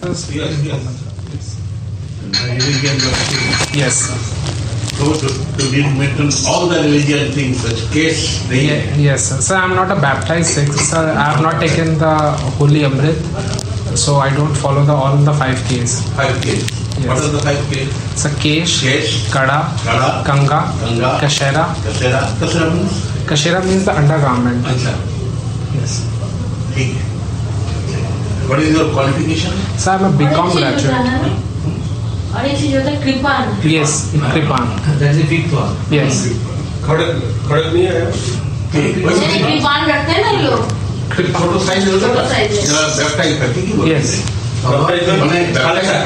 Yes. Yes. So to mention all the religion things, such case, Yes, sir. Sir, I'm not a baptized Sikh, sir. I have not taken the Holy Amrit, so I don't follow all the 5 Ks. 5 Ks. Yes. What are the 5 Ks? Sir, Kesh, Kada, Kanga, Ganga, Kashera. Kashera means? Kashera means the undergarment. Achha. Yes. ठीक है. What is your qualification? Sir, I'm a BCom graduate. और एक चीज होता है कृपान. Yes, Kripan. That's the fifth one. Yes. खड़क नहीं आया. कृपान रखते हैं ना लोग. फोटो साइज होता Photo size है. है. बैप्टाइज करके की बोलते हैं. Yes.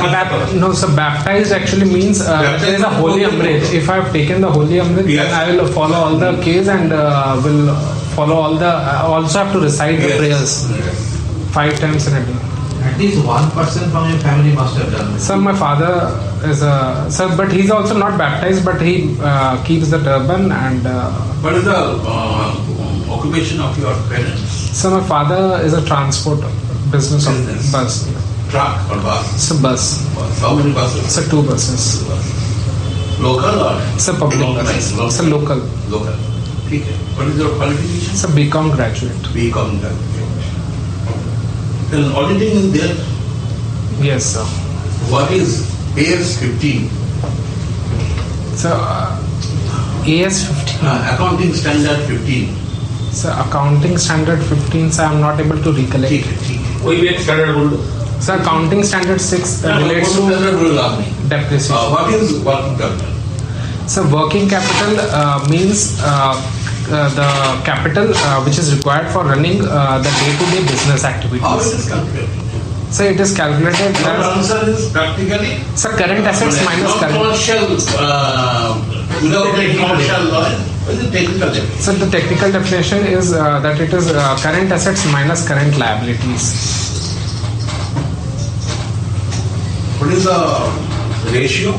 मैंने No, so baptized actually means there is a Holy Amrit. If I have taken the Holy Amrit, Yes. then I will follow all the Ks and will follow all the. I also have to recite the prayers 5 times in a day. At least one person from your family must have done this. Sir, my father is a sir, but he's also not baptized, but he keeps the turban and. What is the occupation of your parents? So my father is a transport business of bus. Truck or bus? It's a bus. How many buses? It's a 2 buses. Local or? It's a public bus. It's a local. Local. ठीक है. What is your qualification? It's a BCom graduate. BCom graduate. Then auditing is there. Yes, sir. What is AS 15? So AS 15. Accounting standard 15. So accounting standard 15. So I'm not able to recollect. ठीक है, ठीक है. कोई भी एक standard बोल दो. So accounting standard 6 relates to depreciation. What is working capital? So working capital means the capital which is required for running the day-to-day business How activities. it is calculated? So it is calculated Your as answer is practically so current assets minus not current. commercial, without any commercial law. What is the technical definition? So the technical definition is that it is current assets minus current liabilities. What is the ratio?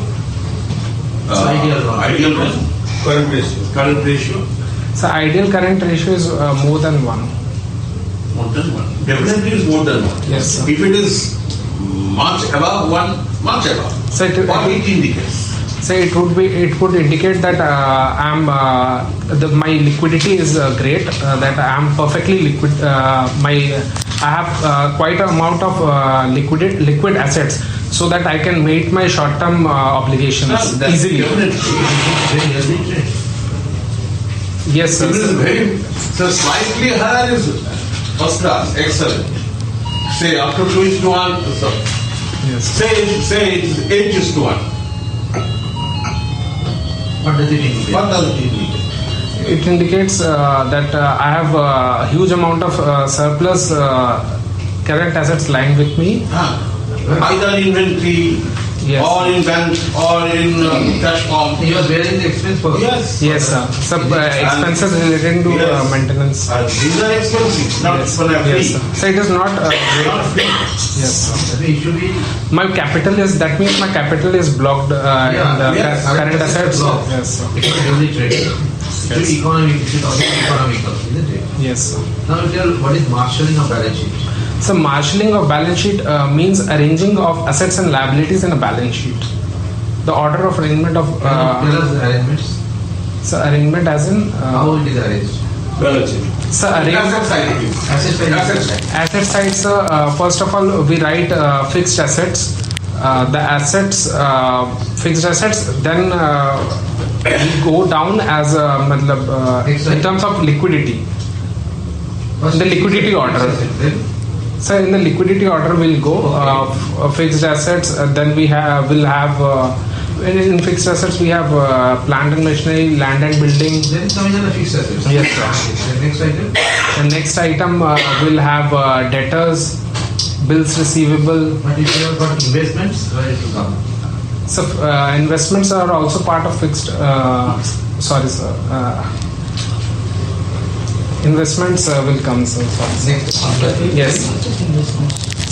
Ideal one. Ideal one. Current ratio. Current ratio? So ideal current ratio is more than 1. More than 1. Definitely is more than 1. Yes, sir. If it is much above 1, much above. So What it indicates? So it would indicate that my liquidity is great, that I am perfectly liquid. I have quite an amount of liquid assets, so that I can meet my short-term obligations That's easily. definitely. Yes, sir. It is very, so slightly higher is first class, excellent. Say after 2:1, so Yes. say it is 8:1. What does it indicate? What does it indicate? It indicates that I have a huge amount of surplus current assets lying with me. Either inventory, Yes. or in bank, or in cash form. You are bearing the expense for Yes. Yes, sir. Some expenses related to Yes. maintenance. These are expensive, not Yes. for a Yes, free. sir. So it is not Not free. yes, sir. It should be. My capital is, that means my capital is blocked in the yes. current assets. Blocked. Yes, sir. It is only trade. It is economic. It is also economical, isn't it? Yes, sir. Now tell what is marshalling of balance sheet. So marshalling of balance sheet means arranging of assets and liabilities in a balance sheet. The order of arrangement of Tell us the arrangements. so arrangement as in How it is arranged. Balance sheet. so arrangement Asset side it is. Asset side. Asset side. asset side. So first of all we write fixed assets. The assets, fixed assets, then we go down as in terms of liquidity. First The liquidity order. Then So in the liquidity order we'll go fixed assets, then we will have in fixed assets we have plant and machinery, land and building. then coming on the fixed assets. Yes, sir. The next item. The next item will have debtors, bills receivable. But if you have got investments, where it will come? So investments are also part of fixed. Sorry, sir. Investments will come, sir. Sorry. Next. Yes.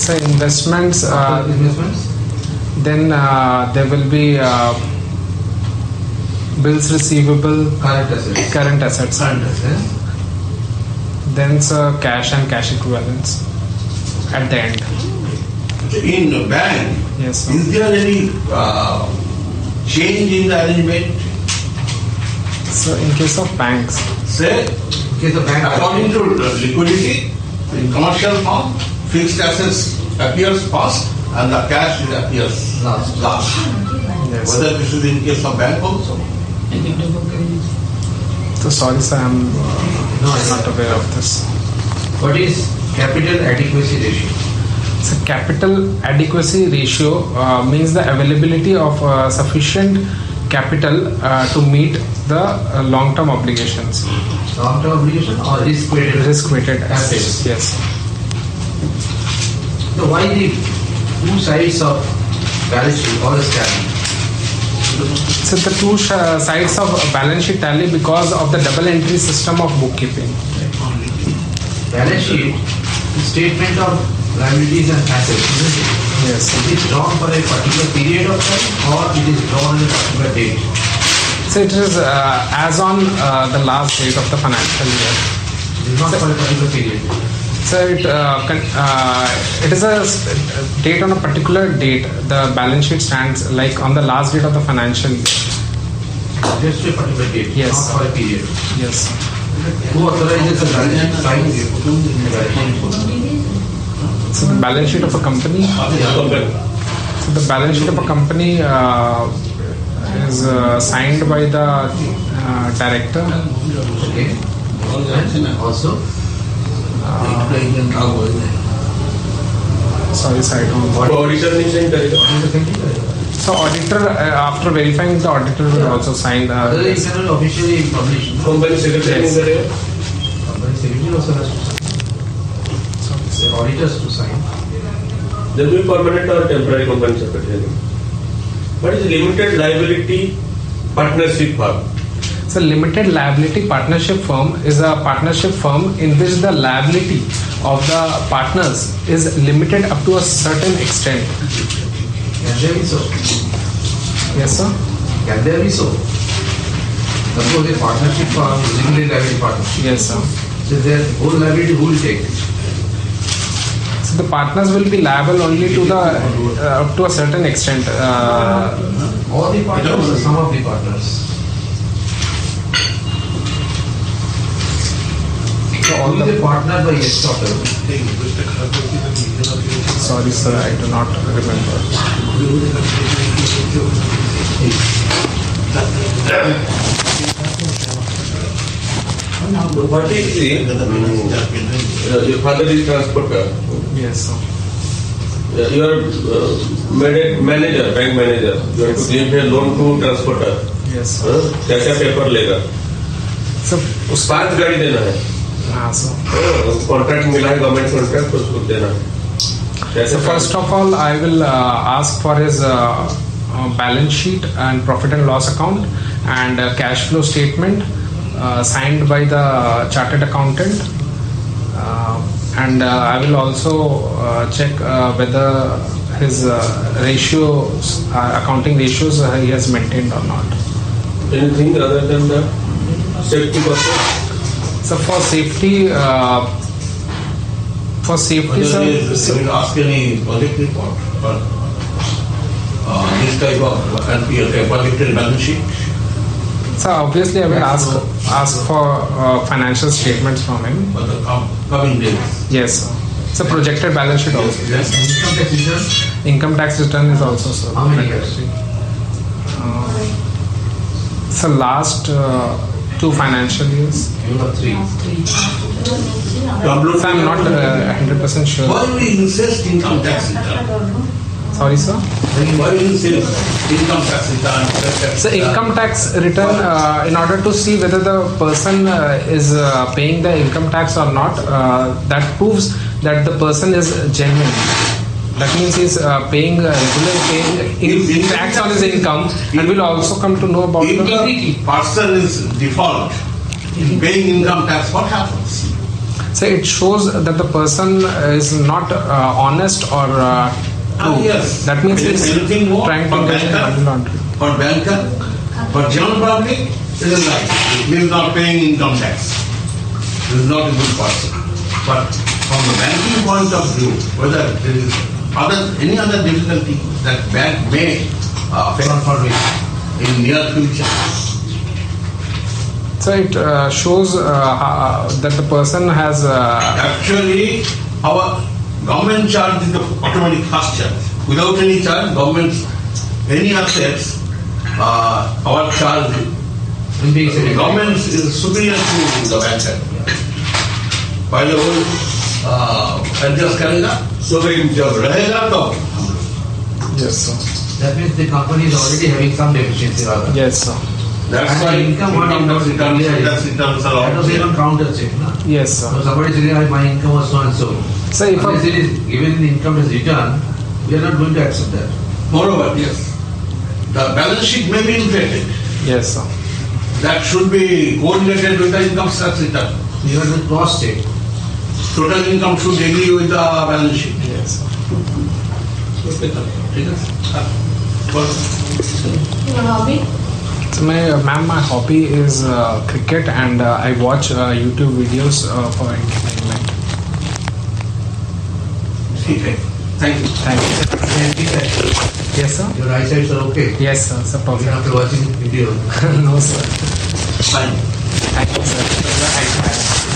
So investments. After investments. Then there will be bills receivable, Current assets. current assets. Current assets. Then cash and cash equivalents at the end. in a bank, Yes, sir. is there any change in the arrangement? So in case of banks, Say, Okay, the bank. according to liquidity, in commercial firm, fixed assets appears first and the cash appears Last. yes. Whether this is in case of bank also? So sorry, sir, I'm No, it's not aware of this. What is capital adequacy ratio? So capital adequacy ratio means the availability of sufficient capital to meet the long-term obligations, Long-term obligation or risk-weighted? risk-weighted Assets. assets. Yes. So why the two sides of balance sheet always tally? So the two sides of balance sheet tally because of the double entry system of bookkeeping. Balance sheet is statement of liabilities and assets, isn't it? Yes. It is drawn for a particular period of time or it is drawn on a particular date. So it is as on the last date of the financial year. It is not for a particular period. So it is a date on a particular date. The balance sheet stands like on the last date of the financial year. Just a particular date, Yes. not for a period. Yes. Who authorizes the balance sheet signs the balance sheet? So the balance sheet of a company. So the balance sheet of a company is signed by the director. Okay. And also, Sorry, sir, I don't. Auditor नहीं sign करेगा So auditor, after verifying, the auditor will also sign the. other than it cannot officially publish. Company secretary नहीं Yes. करेगा Company secretary also has to sign. The auditors to sign. there will be permanent or temporary company secretary. What is limited liability partnership firm? So limited liability partnership firm is a partnership firm in which the liability of the partners is limited up to a certain extent. Can there be so? Yes, sir. Can there be so? Suppose a partnership firm is limited liability partnership. Yes, sir. So their whole liability who will take? So the partners will be liable only to the up to a certain extent. All the partners or some of the partners? So all Who is the, a partner by Aristotle? sorry, sir, I do not remember. What is your father is transporter. Yes, sir. You are manager, bank manager. You have to give a loan to transporter. Yes, sir. क्या क्या paper लेगा So उस 5 गाड़ी देना है हाँ, sir. Contract मिला है गवर्नमेंट कॉन्ट्रैक्ट उसको देना है So first of all, I will ask for his balance sheet and profit and loss account and cash flow statement signed by the chartered accountant. And I will also check whether his ratios, accounting ratios, he has maintained or not. anything other than the safety purpose. So for safety, sir. Will ask any project report or this type of project balance sheet? So obviously I will ask for financial statements from him. For the coming days. Yes, sir. So projected balance sheet also. Yes. Income tax return? Income tax return is also, sir. How many years? So last 2 financial years. You have 3. So I'm not 100% sure. Why we insist income tax return? Sorry, sir. Why we insist income tax return? So income tax return, in order to see whether the person is paying the income tax or not, that proves that the person is genuine. That means he's paying regular tax on his income, and we'll also come to know about If the the person is default in paying income tax, what happens? So it shows that the person is not honest or true. Yes. That means he's Anything more trying for to get banker? money laundering. For banker, for general public, it is like he is not paying income tax. He is not a good person. But from the banking point of view, whether there is any other difficulty that bank may face in near future. So it shows that the person has. Actually, our government charge is the automatic fast charge. Without any charge, any assets, our charge, government is superior to the bank charge. By the whole adjust करेगा, so जब रहेगा तो. Yes, sir. That means the company is already having some deficiency rather. Yes, sir. That's And why the income what tax income returns are that was even all. counter check, na? Yes, sir. So somebody says, my income was so and so. So if Unless it is given the income as return, we are not going to accept that. Moreover, yes, the balance sheet may be inflated. yes, sir. That should be coordinated with the income tax return. You have to cross check. Total income should agree with the balance sheet. Yes, sir. ठीक है? Your hobby? So my hobby is cricket, and I watch YouTube videos for entertainment. ठीक है. Thank you. Thank you. And keep that. Yes, sir. Your eyesight are okay. Yes, sir. Sir, Even perfect. after watching the video. No, sir. Fine. Thank you, sir.